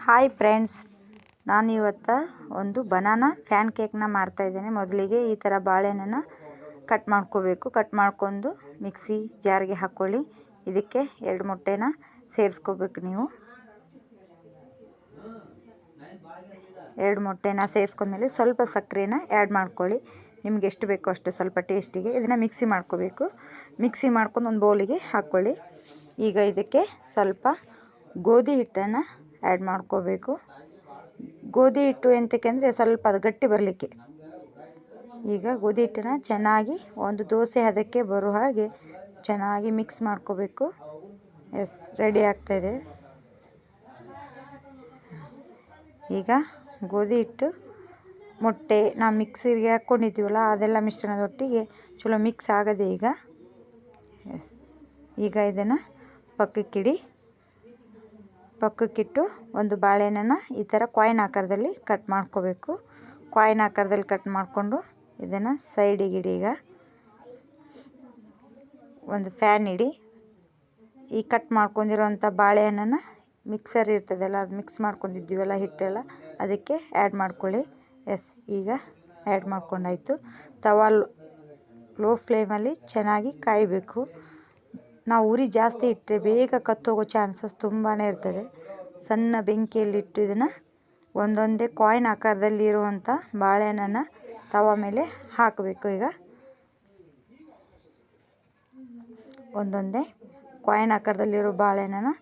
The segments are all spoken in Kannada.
ಹಾಯ್ ಫ್ರೆಂಡ್ಸ್, ನಾನಿವತ್ತು ಒಂದು ಬನಾನಾ ಫ್ಯಾನ್ ಕೇಕ್ನ ಮಾಡ್ತಾಯಿದ್ದೇನೆ. ಮೊದಲಿಗೆ ಈ ಥರ ಬಾಳೆಹಣ್ಣನ್ನು ಕಟ್ ಮಾಡ್ಕೋಬೇಕು. ಕಟ್ ಮಾಡ್ಕೊಂಡು ಮಿಕ್ಸಿ ಜಾರ್ಗೆ ಹಾಕ್ಕೊಳ್ಳಿ. ಇದಕ್ಕೆ 2 ಮೊಟ್ಟೆನ ಸೇರಿಸ್ಕೋಬೇಕು. ನೀವು 2 ಮೊಟ್ಟೆನ ಸೇರಿಸ್ಕೊಂಡ್ಮೇಲೆ ಸ್ವಲ್ಪ ಸಕ್ಕರೆನ ಆ್ಯಡ್ ಮಾಡ್ಕೊಳ್ಳಿ. ನಿಮ್ಗೆ ಎಷ್ಟು ಬೇಕೋ ಅಷ್ಟು ಸ್ವಲ್ಪ ಟೇಸ್ಟಿಗೆ. ಇದನ್ನು ಮಿಕ್ಸಿ ಮಾಡ್ಕೋಬೇಕು. ಮಿಕ್ಸಿ ಮಾಡ್ಕೊಂಡು ಒಂದು ಬೌಲಿಗೆ ಹಾಕ್ಕೊಳ್ಳಿ. ಈಗ ಇದಕ್ಕೆ ಸ್ವಲ್ಪ ಗೋಧಿ ಹಿಟ್ಟನ್ನು ಆ್ಯಡ್ ಮಾಡ್ಕೋಬೇಕು. ಗೋಧಿ ಹಿಟ್ಟು ಎಂತಕ್ಕೆ ಅಂದರೆ ಸ್ವಲ್ಪ ಅದು ಗಟ್ಟಿ ಬರಲಿಕ್ಕೆ. ಈಗ ಗೋಧಿ ಹಿಟ್ಟನ್ನು ಚೆನ್ನಾಗಿ ಒಂದು ದೋಸೆ ಹದಕ್ಕೆ ಬರೋ ಹಾಗೆ ಚೆನ್ನಾಗಿ ಮಿಕ್ಸ್ ಮಾಡ್ಕೋಬೇಕು. ರೆಡಿ ಆಗ್ತಾಯಿದೆ. ಈಗ ಗೋಧಿ ಹಿಟ್ಟು, ಮೊಟ್ಟೆ ನಾವು ಮಿಕ್ಸಿಗೆ ಹಾಕ್ಕೊಂಡಿದ್ದೀವಲ್ಲ, ಅದೆಲ್ಲ ಮಿಶ್ರಣದೊಟ್ಟಿಗೆ ಚಲೋ ಮಿಕ್ಸ್ ಆಗದೆ. ಈಗ ಇದನ್ನು ಪಕ್ಕಕ್ಕಿಟ್ಟು ಒಂದು ಬಾಳೆಹಣ್ಣನ್ನು ಈ ಥರ ಕಾಯಿನ್ ಆಕಾರದಲ್ಲಿ ಕಟ್ ಮಾಡ್ಕೋಬೇಕು. ಕಾಯಿನ್ ಆಕಾರದಲ್ಲಿ ಕಟ್ ಮಾಡಿಕೊಂಡು ಇದನ್ನು ಸೈಡಿಗೆ ಇಡಿ. ಈಗ ಒಂದು ಫ್ಯಾನ್ ಇಡಿ. ಈ ಕಟ್ ಮಾಡ್ಕೊಂಡಿರೋಂಥ ಬಾಳೆಹಣ್ಣನ್ನು ಮಿಕ್ಸರ್ ಇರ್ತದಲ್ಲ, ಅದು ಮಿಕ್ಸ್ ಮಾಡ್ಕೊಂಡಿದ್ದೀವಲ್ಲ ಹಿಟ್ಟೆಲ್ಲ, ಅದಕ್ಕೆ ಆ್ಯಡ್ ಮಾಡ್ಕೊಳ್ಳಿ. ಈಗ ಆ್ಯಡ್ ಮಾಡ್ಕೊಂಡಾಯಿತು. ತವಾ ಲೋ ಫ್ಲೇಮಲ್ಲಿ ಚೆನ್ನಾಗಿ ಕಾಯಬೇಕು. ನಾವು ಉರಿ ಜಾಸ್ತಿ ಇಟ್ಟರೆ ಬೇಗ ಕತ್ತೋಗೋ ಚಾನ್ಸಸ್ ತುಂಬಾ ಇರ್ತದೆ. ಸಣ್ಣ ಬೆಂಕಿಯಲ್ಲಿಟ್ಟು ಇದನ್ನು ಒಂದೊಂದೇ ಕಾಯಿನ್ ಆಕಾರದಲ್ಲಿ ಇರುವಂಥ ಬಾಳೆಹಣ್ಣನ್ನು ತವಾ ಮೇಲೆ ಹಾಕಬೇಕು. ಈಗ ಒಂದೊಂದೇ ಕಾಯಿನ್ ಆಕಾರದಲ್ಲಿರೋ ಬಾಳೆಹಣ್ಣನ್ನು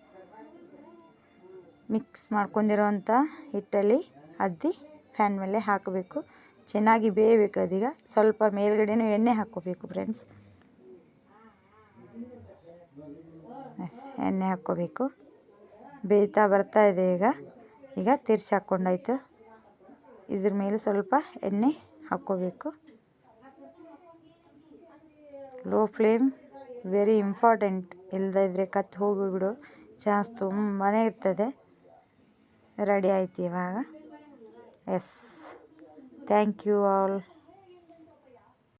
ಮಿಕ್ಸ್ ಮಾಡ್ಕೊಂಡಿರೋವಂಥ ಹಿಟ್ಟಲ್ಲಿ ಅದ್ದಿ ಫ್ಯಾನ್ ಮೇಲೆ ಹಾಕಬೇಕು. ಚೆನ್ನಾಗಿ ಬೇಯಬೇಕು. ಅದೀಗ ಸ್ವಲ್ಪ ಮೇಲ್ಗಡೆನೂ ಎಣ್ಣೆ ಹಾಕ್ಕೋಬೇಕು ಫ್ರೆಂಡ್ಸ್. ಎಣ್ಣೆ ಹಾಕ್ಕೋಬೇಕು. ಬೇಯ್ತಾ ಬರ್ತಾ ಇದೆ. ಈಗ ತಿರ್ಸಿ ಹಾಕ್ಕೊಂಡಾಯ್ತು. ಇದ್ರ ಮೇಲೆ ಸ್ವಲ್ಪ ಎಣ್ಣೆ ಹಾಕ್ಕೋಬೇಕು. Low flame very important. ಇಲ್ಲದಿದ್ದರೆ ಕತ್ತು ಹೋಗಿಬಿಡೋ ಚಾನ್ಸ್ ತುಂಬಾ ಇರ್ತದೆ. ರೆಡಿ ಆಯ್ತು ಇವಾಗ. Thank you all.